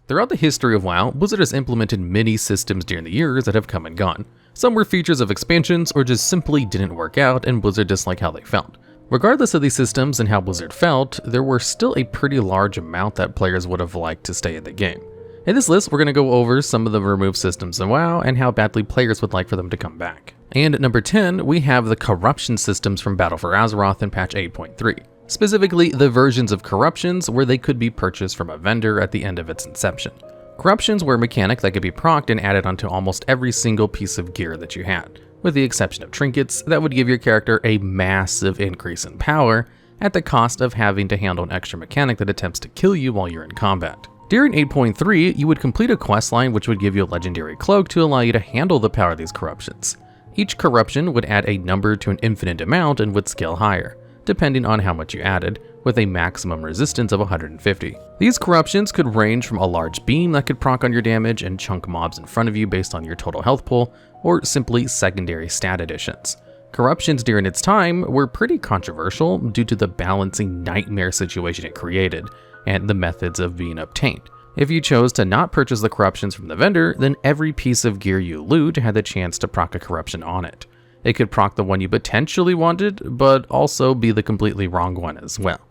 Throughout the history of WoW, Blizzard has implemented many systems during the years that have come and gone. Some were features of expansions or just simply didn't work out and Blizzard disliked how they felt. Regardless of these systems and how Blizzard felt, there were still a pretty large amount that players would have liked to stay in the game. In this list, we're going to go over some of the removed systems in WoW and how badly players would like for them to come back. And at number 10, we have the corruption systems from Battle for Azeroth in patch 8.3. Specifically, the versions of corruptions where they could be purchased from a vendor at the end of its inception. Corruptions were a mechanic that could be procced and added onto almost every single piece of gear that you had, with the exception of trinkets that would give your character a massive increase in power at the cost of having to handle an extra mechanic that attempts to kill you while you're in combat. During 8.3, you would complete a questline which would give you a legendary cloak to allow you to handle the power of these corruptions. Each corruption would add a number to an infinite amount and would scale higher, depending on how much you added, with a maximum resistance of 150. These corruptions could range from a large beam that could proc on your damage and chunk mobs in front of you based on your total health pool, or simply secondary stat additions. Corruptions during its time were pretty controversial due to the balancing nightmare situation it created, and the methods of being obtained. If you chose to not purchase the corruptions from the vendor, then every piece of gear you loot had the chance to proc a corruption on it. It could proc the one you potentially wanted, but also be the completely wrong one as well.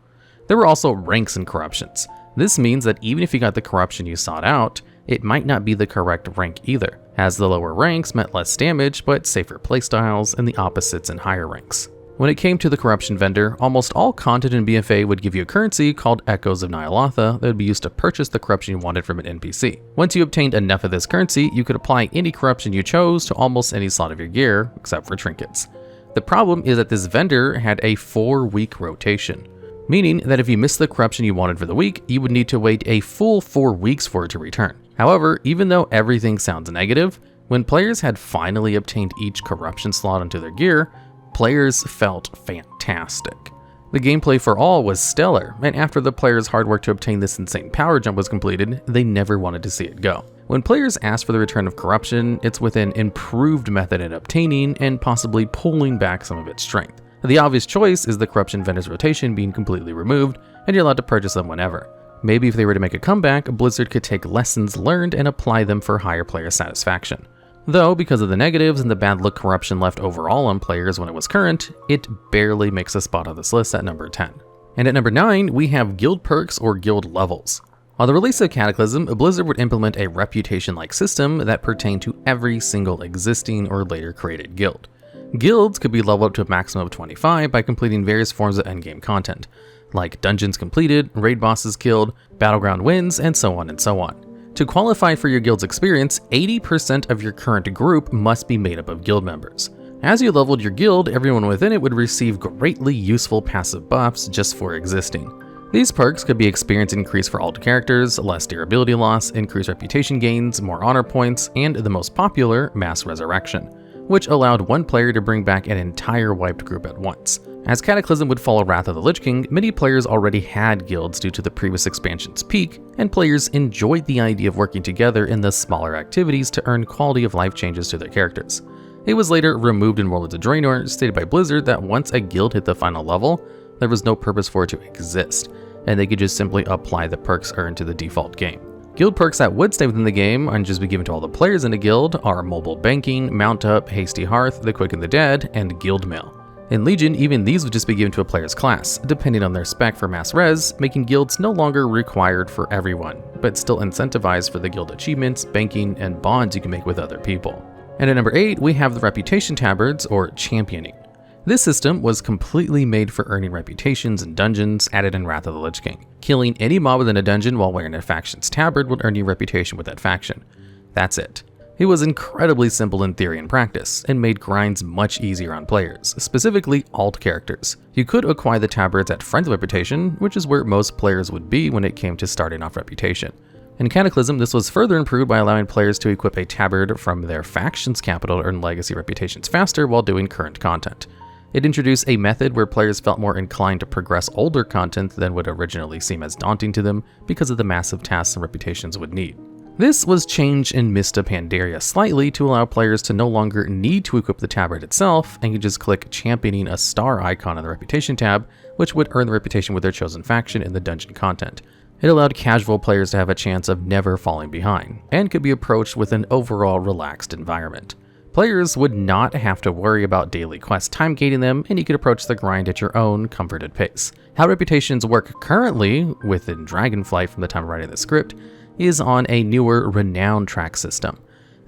There were also ranks in corruptions. This means that even if you got the corruption you sought out, it might not be the correct rank either, as the lower ranks meant less damage but safer playstyles and the opposites in higher ranks. When it came to the corruption vendor, almost all content in BFA would give you a currency called Echoes of Ny'alotha that would be used to purchase the corruption you wanted from an NPC. Once you obtained enough of this currency, you could apply any corruption you chose to almost any slot of your gear, except for trinkets. The problem is that this vendor had a 4-week rotation, meaning that if you missed the corruption you wanted for the week, you would need to wait a full 4 weeks for it to return. However, even though everything sounds negative, when players had finally obtained each corruption slot onto their gear, players felt fantastic. The gameplay for all was stellar, and after the players' hard work to obtain this insane power jump was completed, they never wanted to see it go. When players ask for the return of corruption, it's with an improved method in obtaining and possibly pulling back some of its strength. The obvious choice is the corruption vendor's rotation being completely removed, and you're allowed to purchase them whenever. Maybe if they were to make a comeback, Blizzard could take lessons learned and apply them for higher player satisfaction. Though, because of the negatives and the bad look corruption left overall on players when it was current, it barely makes a spot on this list at number 10. And at number 9, we have guild perks or guild levels. On the release of Cataclysm, Blizzard would implement a reputation-like system that pertained to every single existing or later created guild. Guilds could be leveled up to a maximum of 25 by completing various forms of endgame content, like dungeons completed, raid bosses killed, battleground wins, and so on and so on. To qualify for your guild's experience, 80% of your current group must be made up of guild members. As you leveled your guild, everyone within it would receive greatly useful passive buffs just for existing. These perks could be experience increase for all characters, less durability loss, increased reputation gains, more honor points, and the most popular, mass resurrection, which allowed one player to bring back an entire wiped group at once. As Cataclysm would follow Wrath of the Lich King, many players already had guilds due to the previous expansion's peak, and players enjoyed the idea of working together in the smaller activities to earn quality of life changes to their characters. It was later removed in Warlords of Draenor, stated by Blizzard that once a guild hit the final level, there was no purpose for it to exist, and they could just simply apply the perks earned to the default game. Guild perks that would stay within the game and just be given to all the players in a guild are Mobile Banking, Mount Up, Hasty Hearth, The Quick and the Dead, and Guild Mail. In Legion, even these would just be given to a player's class, depending on their spec for mass res, making guilds no longer required for everyone, but still incentivized for the guild achievements, banking, and bonds you can make with other people. And at number 8, we have the Reputation Tabards, or Championing. This system was completely made for earning reputations in dungeons added in Wrath of the Lich King. Killing any mob within a dungeon while wearing a faction's tabard would earn you reputation with that faction. That's it. It was incredibly simple in theory and practice, and made grinds much easier on players, specifically alt characters. You could acquire the tabards at Friends of Reputation, which is where most players would be when it came to starting off Reputation. In Cataclysm, this was further improved by allowing players to equip a tabard from their faction's capital to earn legacy reputations faster while doing current content. It introduced a method where players felt more inclined to progress older content than would originally seem as daunting to them because of the massive tasks and reputations would need. This was changed in Mist of Pandaria slightly to allow players to no longer need to equip the tabard itself and could just click championing a star icon on the reputation tab, which would earn the reputation with their chosen faction in the dungeon content. It allowed casual players to have a chance of never falling behind, and could be approached with an overall relaxed environment. Players would not have to worry about daily quests time gating them, and you could approach the grind at your own comforted pace. How reputations work currently within Dragonflight from the time of writing the script is on a newer renown track system.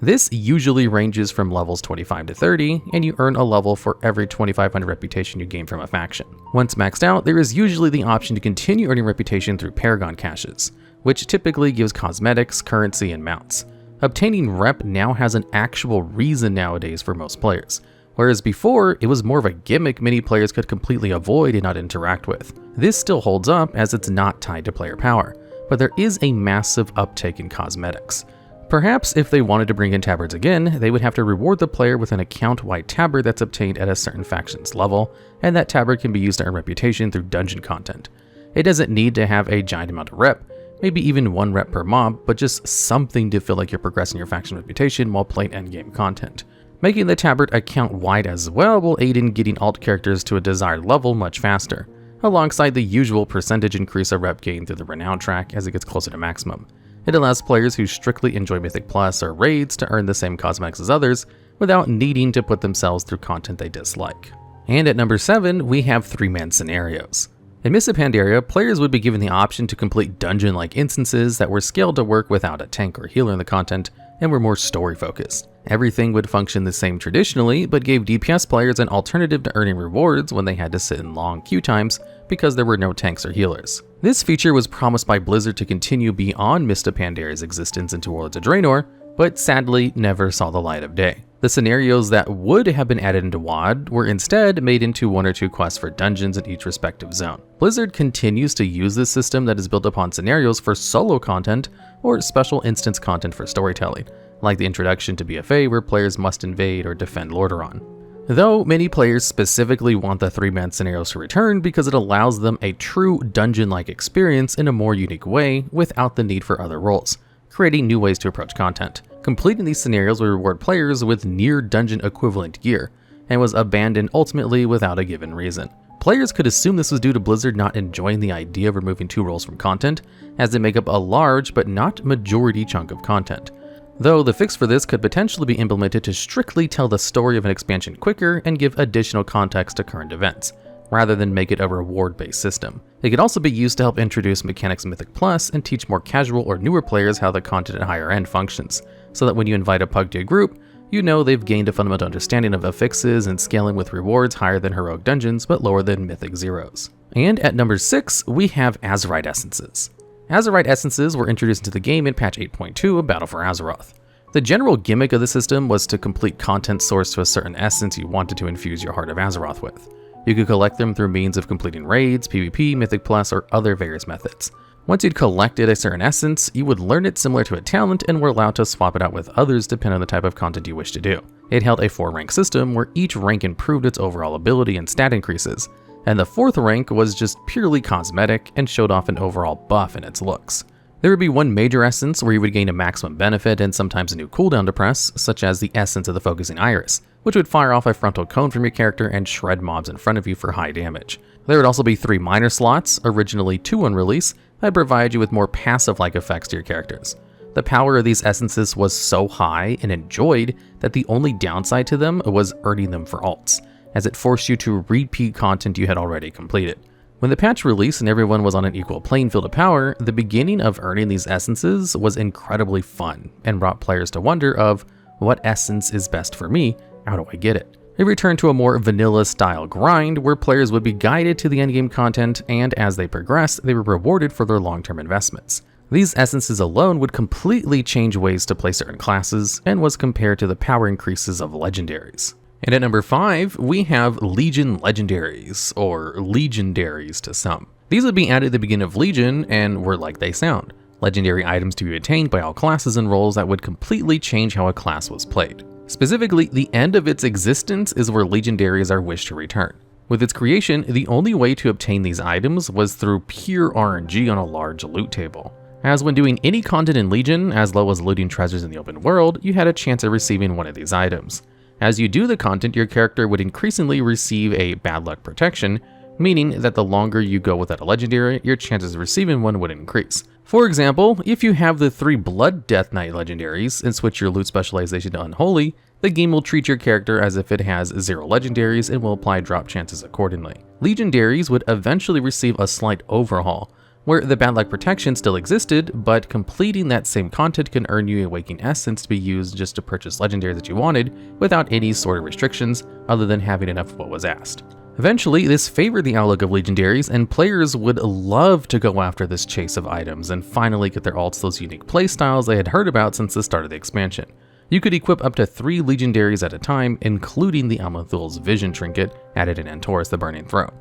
This usually ranges from levels 25 to 30, and you earn a level for every 2,500 reputation you gain from a faction. Once maxed out, there is usually the option to continue earning reputation through Paragon caches, which typically gives cosmetics, currency, and mounts. Obtaining rep now has an actual reason nowadays for most players, whereas before it was more of a gimmick many players could completely avoid and not interact with. This still holds up as it's not tied to player power, but there is a massive uptake in cosmetics. Perhaps if they wanted to bring in Tabards again, they would have to reward the player with an account-wide Tabard that's obtained at a certain faction's level, and that Tabard can be used to earn reputation through dungeon content. It doesn't need to have a giant amount of rep, maybe even 1 rep per mob, but just something to feel like you're progressing your faction reputation while playing endgame content. Making the Tabard account-wide as well will aid in getting alt characters to a desired level much faster, alongside the usual percentage increase of rep gain through the renown track as it gets closer to maximum. It allows players who strictly enjoy Mythic Plus or raids to earn the same cosmetics as others without needing to put themselves through content they dislike. And at number 7, we have 3-man scenarios. In Mists of Pandaria, players would be given the option to complete dungeon-like instances that were scaled to work without a tank or healer in the content and were more story-focused. Everything would function the same traditionally, but gave DPS players an alternative to earning rewards when they had to sit in long queue times because there were no tanks or healers. This feature was promised by Blizzard to continue beyond Mists of Pandaria's existence into Warlords of Draenor, but sadly never saw the light of day. The scenarios that would have been added into WoD were instead made into 1 or 2 quests for dungeons in each respective zone. Blizzard continues to use this system that is built upon scenarios for solo content or special instance content for storytelling, like the introduction to BFA where players must invade or defend Lordaeron. Though many players specifically want the 3-man scenarios to return because it allows them a true dungeon-like experience in a more unique way without the need for other roles, creating new ways to approach content. Completing these scenarios would reward players with near dungeon equivalent gear, and was abandoned ultimately without a given reason. Players could assume this was due to Blizzard not enjoying the idea of removing 2 roles from content, as they make up a large but not majority chunk of content. Though the fix for this could potentially be implemented to strictly tell the story of an expansion quicker and give additional context to current events, rather than make it a reward-based system. It could also be used to help introduce mechanics of Mythic Plus and teach more casual or newer players how the content at higher end functions, so that when you invite a pug to a group, you know they've gained a fundamental understanding of affixes and scaling with rewards higher than heroic dungeons but lower than Mythic Zeros. And at number 6, we have Azerite Essences. Azerite Essences were introduced into the game in patch 8.2 of Battle for Azeroth. The general gimmick of the system was to complete content sourced to a certain essence you wanted to infuse your Heart of Azeroth with. You could collect them through means of completing raids, PvP, Mythic Plus, or other various methods. Once you'd collected a certain essence, you would learn it similar to a talent and were allowed to swap it out with others depending on the type of content you wish to do. It held a 4-rank system where each rank improved its overall ability and stat increases, and the 4th rank was just purely cosmetic and showed off an overall buff in its looks. There would be one major essence where you would gain a maximum benefit and sometimes a new cooldown to press, such as the essence of the Focusing Iris, which would fire off a frontal cone from your character and shred mobs in front of you for high damage. There would also be 3 minor slots, originally 2 on release, that provide you with more passive-like effects to your characters. The power of these essences was so high and enjoyed that the only downside to them was earning them for alts, as it forced you to repeat content you had already completed. When the patch released and everyone was on an equal playing field of power, the beginning of earning these essences was incredibly fun and brought players to wonder of, what essence is best for me? How do I get it? It returned to a more vanilla style grind where players would be guided to the endgame content, and as they progressed, they were rewarded for their long-term investments. These essences alone would completely change ways to play certain classes and was compared to the power increases of legendaries. And at number 5, we have Legion Legendaries, or Legendaries to some. These would be added at the beginning of Legion and were like they sound. Legendary items to be attained by all classes and roles that would completely change how a class was played. Specifically, the end of its existence is where Legendaries are wished to return. With its creation, the only way to obtain these items was through pure RNG on a large loot table. As when doing any content in Legion, as low as looting treasures in the open world, you had a chance of receiving one of these items. As you do the content, your character would increasingly receive a bad luck protection, meaning that the longer you go without a legendary, your chances of receiving one would increase. For example, if you have the 3 Blood Death Knight legendaries and switch your loot specialization to Unholy, the game will treat your character as if it has 0 legendaries and will apply drop chances accordingly. Legendaries would eventually receive a slight overhaul, where the bad luck protection still existed, but completing that same content can earn you a Waking Essence to be used just to purchase legendaries that you wanted without any sort of restrictions other than having enough of what was asked. Eventually, this favored the outlook of legendaries, and players would love to go after this chase of items and finally get their alts those unique playstyles they had heard about since the start of the expansion. You could equip up to 3 legendaries at a time, including the Aman'Thul's Vision Trinket added in Antorus the Burning Throne.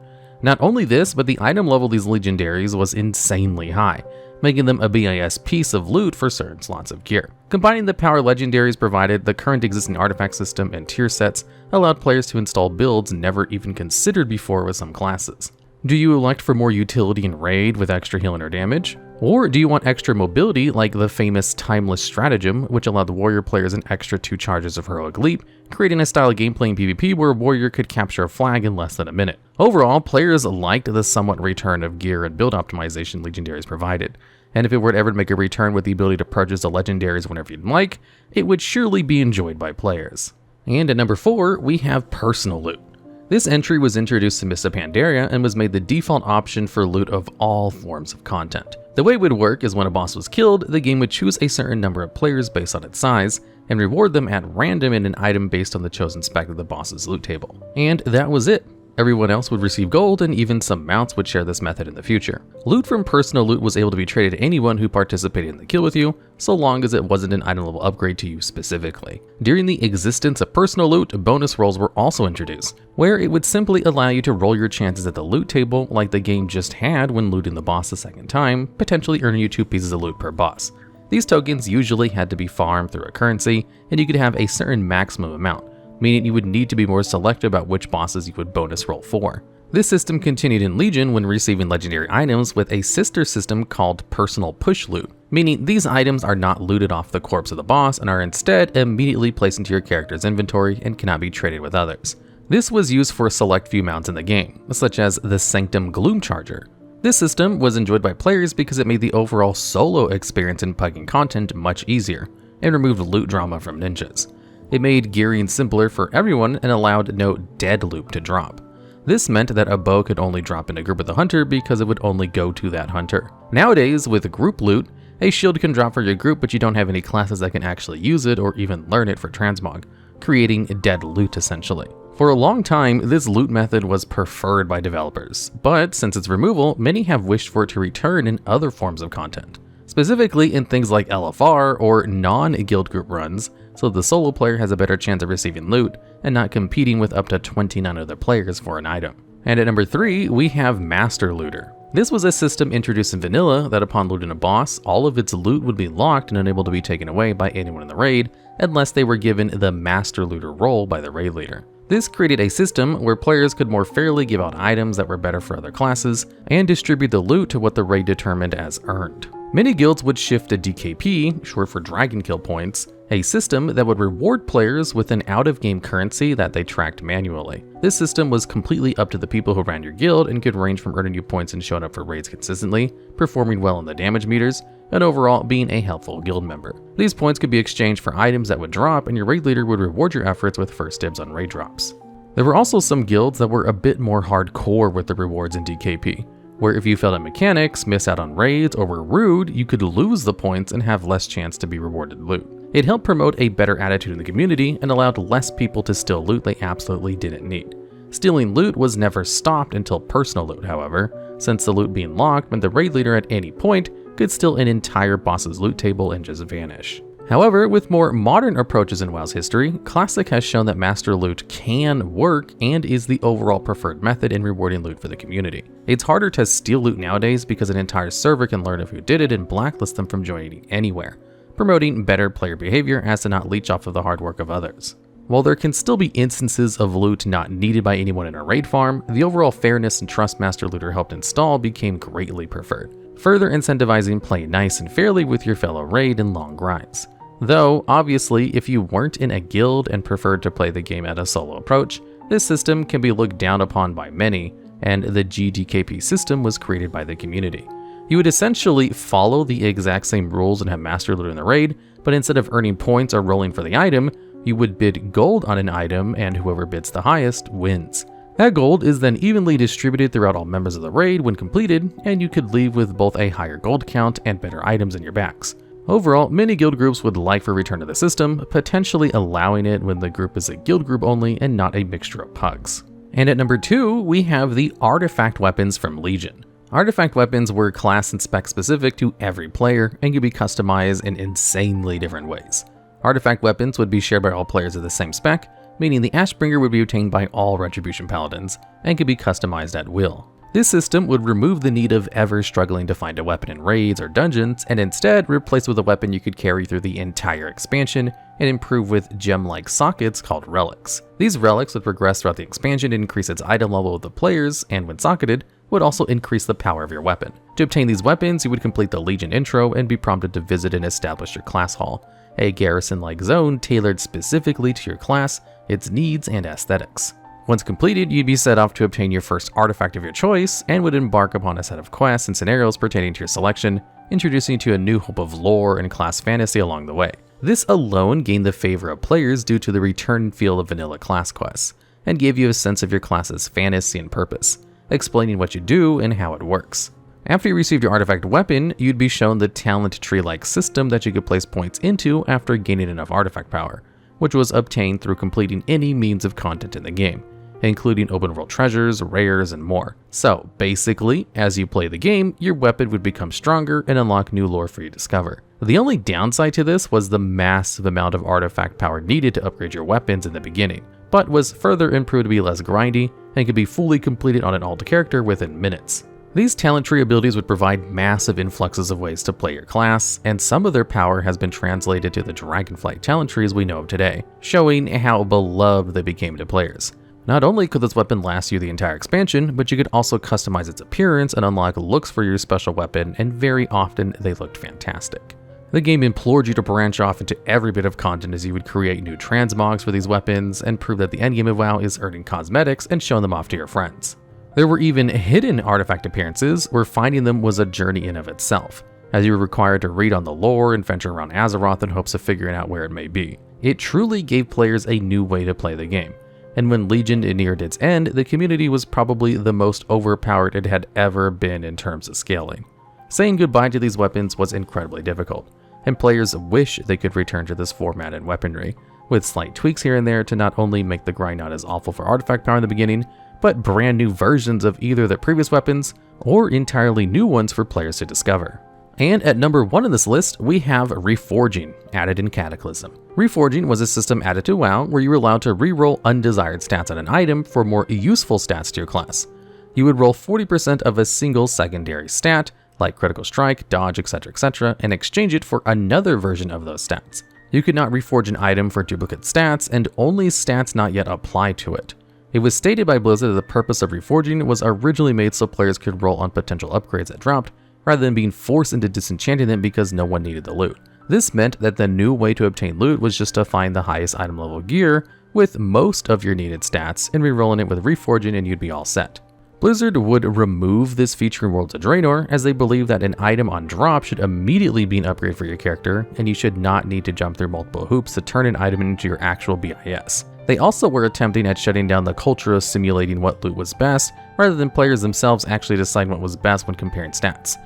Not only this, but the item level of these legendaries was insanely high, making them a BIS piece of loot for certain slots of gear. Combining the power legendaries provided, the current existing artifact system and tier sets allowed players to install builds never even considered before with some classes. Do you elect for more utility in raid with extra healing or damage? Or do you want extra mobility like the famous Timeless Stratagem, which allowed the warrior players an extra 2 charges of Heroic Leap, creating a style of gameplay in PvP where a warrior could capture a flag in less than a minute. Overall, players liked the somewhat return of gear and build optimization legendaries provided, and if it were to ever make a return with the ability to purchase the legendaries whenever you'd like, it would surely be enjoyed by players. And at number 4, we have personal loot. This entry was introduced to Mists of Pandaria and was made the default option for loot of all forms of content. The way it would work is when a boss was killed, the game would choose a certain number of players based on its size, and reward them at random in an item based on the chosen spec of the boss's loot table. And that was it. Everyone else would receive gold, and even some mounts would share this method in the future. Loot from personal loot was able to be traded to anyone who participated in the kill with you, so long as it wasn't an item level upgrade to you specifically. During the existence of personal loot, bonus rolls were also introduced, where it would simply allow you to roll your chances at the loot table like the game just had when looting the boss the second time, potentially earning you 2 pieces of loot per boss. These tokens usually had to be farmed through a currency, and you could have a certain maximum amount, meaning you would need to be more selective about which bosses you would bonus roll for. This system continued in Legion when receiving legendary items with a sister system called Personal Push Loot, meaning these items are not looted off the corpse of the boss and are instead immediately placed into your character's inventory and cannot be traded with others. This was used for a select few mounts in the game, such as the Sanctum Gloom Charger. This system was enjoyed by players because it made the overall solo experience in pugging content much easier, and removed loot drama from ninjas. It made gearing simpler for everyone and allowed no dead loop to drop. This meant that a bow could only drop in a group with a hunter because it would only go to that hunter. Nowadays, with group loot, a shield can drop for your group, but you don't have any classes that can actually use it or even learn it for transmog, creating dead loot essentially. For a long time, this loot method was preferred by developers, but since its removal, many have wished for it to return in other forms of content, specifically in things like LFR or non-guild group runs, so the solo player has a better chance of receiving loot and not competing with up to 29 other players for an item. And at number 3, we have Master Looter. This was a system introduced in vanilla that upon looting a boss, all of its loot would be locked and unable to be taken away by anyone in the raid unless they were given the Master Looter role by the raid leader. This created a system where players could more fairly give out items that were better for other classes and distribute the loot to what the raid determined as earned. Many guilds would shift to DKP, short for Dragon Kill Points, a system that would reward players with an out-of-game currency that they tracked manually. This system was completely up to the people who ran your guild and could range from earning you points and showing up for raids consistently, performing well on the damage meters, and overall being a helpful guild member. These points could be exchanged for items that would drop, and your raid leader would reward your efforts with first dibs on raid drops. There were also some guilds that were a bit more hardcore with the rewards in DKP, where if you failed at mechanics, missed out on raids, or were rude, you could lose the points and have less chance to be rewarded loot. It helped promote a better attitude in the community and allowed less people to steal loot they absolutely didn't need. Stealing loot was never stopped until personal loot, however, since the loot being locked meant the raid leader at any point could steal an entire boss's loot table and just vanish. However, with more modern approaches in WoW's history, Classic has shown that Master Loot can work and is the overall preferred method in rewarding loot for the community. It's harder to steal loot nowadays because an entire server can learn of who did it and blacklist them from joining anywhere, promoting better player behavior as to not leech off of the hard work of others. While there can still be instances of loot not needed by anyone in a raid farm, the overall fairness and trust Master Looter helped install became greatly preferred, further incentivizing playing nice and fairly with your fellow raid in long grinds. Though, obviously, if you weren't in a guild and preferred to play the game at a solo approach, this system can be looked down upon by many, and the GDKP system was created by the community. You would essentially follow the exact same rules and have master loot in the raid, but instead of earning points or rolling for the item, you would bid gold on an item, and whoever bids the highest wins. That gold is then evenly distributed throughout all members of the raid when completed, and you could leave with both a higher gold count and better items in your backs. Overall, many guild groups would like for a return to the system, potentially allowing it when the group is a guild group only and not a mixture of pugs. And at number 2, we have the artifact weapons from Legion. Artifact weapons were class and spec specific to every player and could be customized in insanely different ways. Artifact weapons would be shared by all players of the same spec, meaning the Ashbringer would be obtained by all Retribution Paladins and could be customized at will. This system would remove the need of ever struggling to find a weapon in raids or dungeons, and instead replace with a weapon you could carry through the entire expansion and improve with gem-like sockets called relics. These relics would progress throughout the expansion to increase its item level of the players, and when socketed, would also increase the power of your weapon. To obtain these weapons, you would complete the Legion intro and be prompted to visit and establish your class hall, a garrison-like zone tailored specifically to your class, its needs, and aesthetics. Once completed, you'd be set off to obtain your first artifact of your choice, and would embark upon a set of quests and scenarios pertaining to your selection, introducing you to a new hope of lore and class fantasy along the way. This alone gained the favor of players due to the return feel of vanilla class quests, and gave you a sense of your class's fantasy and purpose, explaining what you do and how it works. After you received your artifact weapon, you'd be shown the talent tree-like system that you could place points into after gaining enough artifact power, which was obtained through completing any means of content in the game, including open world treasures, rares, and more. So basically, as you play the game, your weapon would become stronger and unlock new lore for you to discover. The only downside to this was the massive amount of artifact power needed to upgrade your weapons in the beginning, but was further improved to be less grindy and could be fully completed on an alt character within minutes. These talent tree abilities would provide massive influxes of ways to play your class, and some of their power has been translated to the Dragonflight talent trees we know of today, showing how beloved they became to players. Not only could this weapon last you the entire expansion, but you could also customize its appearance and unlock looks for your special weapon, and very often they looked fantastic. The game implored you to branch off into every bit of content as you would create new transmogs for these weapons and prove that the endgame of WoW is earning cosmetics and showing them off to your friends. There were even hidden artifact appearances where finding them was a journey in of itself, as you were required to read on the lore and venture around Azeroth in hopes of figuring out where it may be. It truly gave players a new way to play the game, and when Legion neared its end, the community was probably the most overpowered it had ever been in terms of scaling. Saying goodbye to these weapons was incredibly difficult, and players wish they could return to this format and weaponry, with slight tweaks here and there to not only make the grind not as awful for artifact power in the beginning, but brand new versions of either the previous weapons or entirely new ones for players to discover. And at number 1 on this list, we have Reforging, added in Cataclysm. Reforging was a system added to WoW where you were allowed to reroll undesired stats on an item for more useful stats to your class. You would roll 40% of a single secondary stat, like critical strike, dodge, etc., and exchange it for another version of those stats. You could not reforge an item for duplicate stats, and only stats not yet applied to it. It was stated by Blizzard that the purpose of Reforging was originally made so players could roll on potential upgrades that dropped, rather than being forced into disenchanting them because no one needed the loot. This meant that the new way to obtain loot was just to find the highest item level gear with most of your needed stats and rerolling it with Reforging and you'd be all set. Blizzard would remove this feature in Worlds of Draenor as they believe that an item on drop should immediately be an upgrade for your character and you should not need to jump through multiple hoops to turn an item into your actual BIS. They also were attempting at shutting down the culture of simulating what loot was best rather than players themselves actually deciding what was best when comparing stats.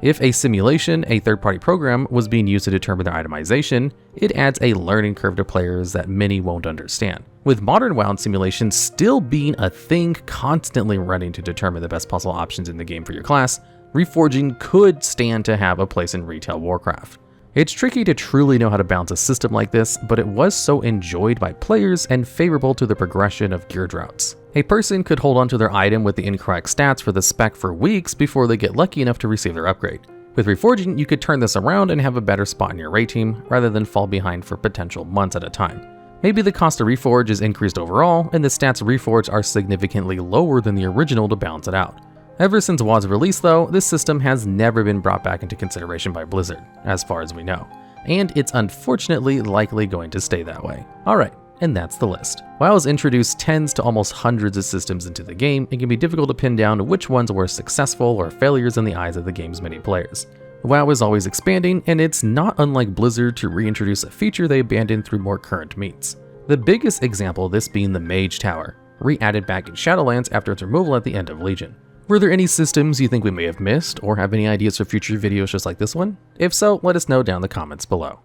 If a simulation, a third-party program, was being used to determine their itemization, it adds a learning curve to players that many won't understand. With modern WoW simulations still being a thing constantly running to determine the best possible options in the game for your class, Reforging could stand to have a place in retail Warcraft. It's tricky to truly know how to balance a system like this, but it was so enjoyed by players and favorable to the progression of gear droughts. A person could hold onto their item with the incorrect stats for the spec for weeks before they get lucky enough to receive their upgrade. With Reforging, you could turn this around and have a better spot in your raid team, rather than fall behind for potential months at a time. Maybe the cost to reforge is increased overall, and the stats reforged are significantly lower than the original to balance it out. Ever since WoW's release though, this system has never been brought back into consideration by Blizzard, as far as we know, and it's unfortunately likely going to stay that way. Alright, and that's the list. WoW has introduced tens to almost hundreds of systems into the game, and can be difficult to pin down which ones were successful or failures in the eyes of the game's many players. WoW is always expanding, and it's not unlike Blizzard to reintroduce a feature they abandoned through more current means. The biggest example of this being the Mage Tower, re-added back in Shadowlands after its removal at the end of Legion. Were there any systems you think we may have missed, or have any ideas for future videos just like this one? If so, let us know down in the comments below.